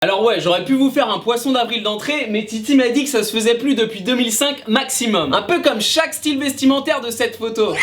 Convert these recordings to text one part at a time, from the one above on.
Alors ouais, j'aurais pu vous faire un poisson d'avril d'entrée, mais Titi m'a dit que ça se faisait plus depuis 2005 maximum. Un peu comme chaque style vestimentaire de cette photo.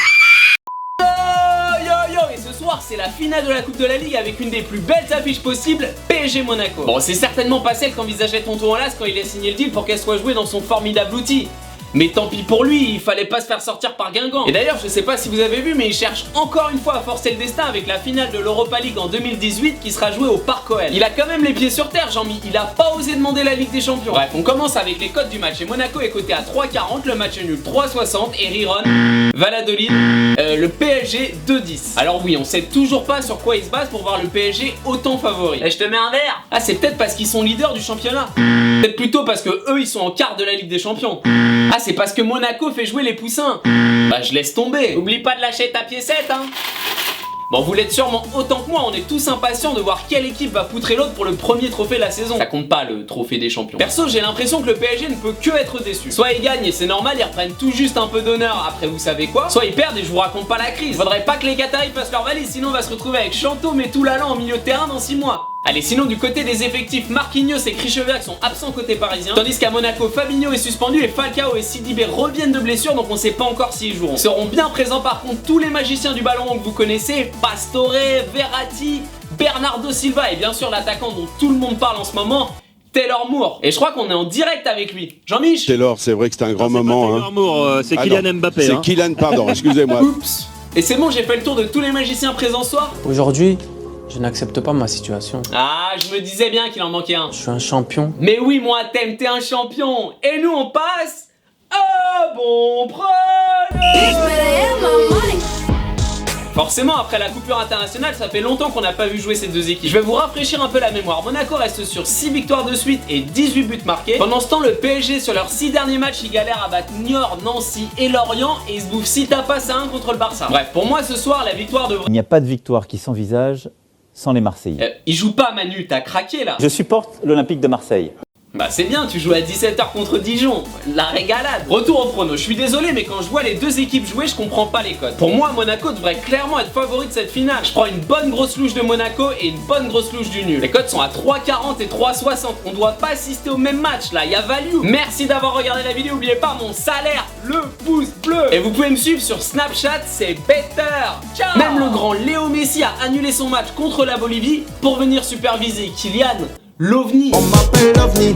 Et ce soir c'est la finale de la Coupe de la Ligue avec une des plus belles affiches possibles, PSG Monaco. Bon, c'est certainement pas celle qu'envisageait Tonton Olas quand il a signé le deal pour qu'elle soit jouée dans son formidable outil. Mais tant pis pour lui, il fallait pas se faire sortir par Guingamp. Et d'ailleurs, je sais pas si vous avez vu, mais il cherche encore une fois à forcer le destin avec la finale de l'Europa League en 2018 qui sera jouée au Parc OL. Il a quand même les pieds sur terre, Jean-Mi, il a pas osé demander la Ligue des Champions. Bref, on commence avec les cotes du match et Monaco est coté à 3,40, le match nul 3,60 et Riron, Valladolid, le PSG 2,10. Alors oui, on sait toujours pas sur quoi il se base pour voir le PSG autant favori. Et je te mets un verre. Ah, c'est peut-être parce qu'ils sont leaders du championnat. Peut-être plutôt parce que eux ils sont en quart de la Ligue des Champions. Ah, c'est parce que Monaco fait jouer les poussins. Bah je laisse tomber. Oublie pas de lâcher ta piécette hein. Bon, vous l'êtes sûrement autant que moi, on est tous impatients de voir quelle équipe va poutrer l'autre pour le premier trophée de la saison. Ça compte pas le trophée des champions. Perso, j'ai l'impression que le PSG ne peut que être déçu. Soit ils gagnent et c'est normal, ils reprennent tout juste un peu d'honneur après vous savez quoi. Soit ils perdent et je vous raconte pas la crise. Faudrait pas que les Qataris fassent leur valise, sinon on va se retrouver avec Chantôme et Toulalan en milieu de terrain dans 6 mois. Allez, sinon du côté des effectifs, Marquinhos et Krichevert sont absents côté parisien, tandis qu'à Monaco, Fabinho est suspendu et Falcao et Sidibé reviennent de blessure, donc on sait pas encore s'ils joueront. Seront bien présents par contre tous les magiciens du ballon que vous connaissez, Pastore, Verratti, Bernardo Silva et bien sûr l'attaquant dont tout le monde parle en ce moment, Taylor Moore. Et je crois qu'on est en direct avec lui. Jean-Mich. Taylor, c'est vrai que c'était un grand moment. Taylor Moore, c'est Kylian Mbappé. C'est Kylian, pardon, excusez-moi. Oups. Et c'est bon, j'ai fait le tour de tous les magiciens présents ce soir. Aujourd'hui, je n'accepte pas ma situation. Ah, je me disais bien qu'il en manquait un. Je suis un champion. Mais oui, moi, t'es un champion. Et nous, on passe à bon pronostic. Forcément, après la coupure internationale, ça fait longtemps qu'on n'a pas vu jouer ces deux équipes. Je vais vous rafraîchir un peu la mémoire. Monaco reste sur 6 victoires de suite et 18 buts marqués. Pendant ce temps, le PSG, sur leurs 6 derniers matchs, ils galèrent à battre Niort, Nancy et Lorient et ils se bouffent 6 tapas à 1 contre le Barça. Bref, pour moi, ce soir, la victoire devrait... Il n'y a pas de victoire qui s'envisage sans les Marseillais. Il joue pas, Manu, t'as craqué là. Je supporte l'Olympique de Marseille. Bah c'est bien, tu joues à 17h contre Dijon, la régalade. Retour au prono, je suis désolé mais quand je vois les deux équipes jouer, je comprends pas les codes. Pour moi, Monaco devrait clairement être favori de cette finale. Je prends une bonne grosse louche de Monaco et une bonne grosse louche du nul. Les codes sont à 3,40 et 3,60. On doit pas assister au même match là, il y a value. Merci d'avoir regardé la vidéo, n'oubliez pas mon salaire, le pouce bleu. Et vous pouvez me suivre sur Snapchat, c'est better. Ciao. Même le grand Léo Messi a annulé son match contre la Bolivie pour venir superviser Kylian, l'OVNI. On m'appelle l'OVNI.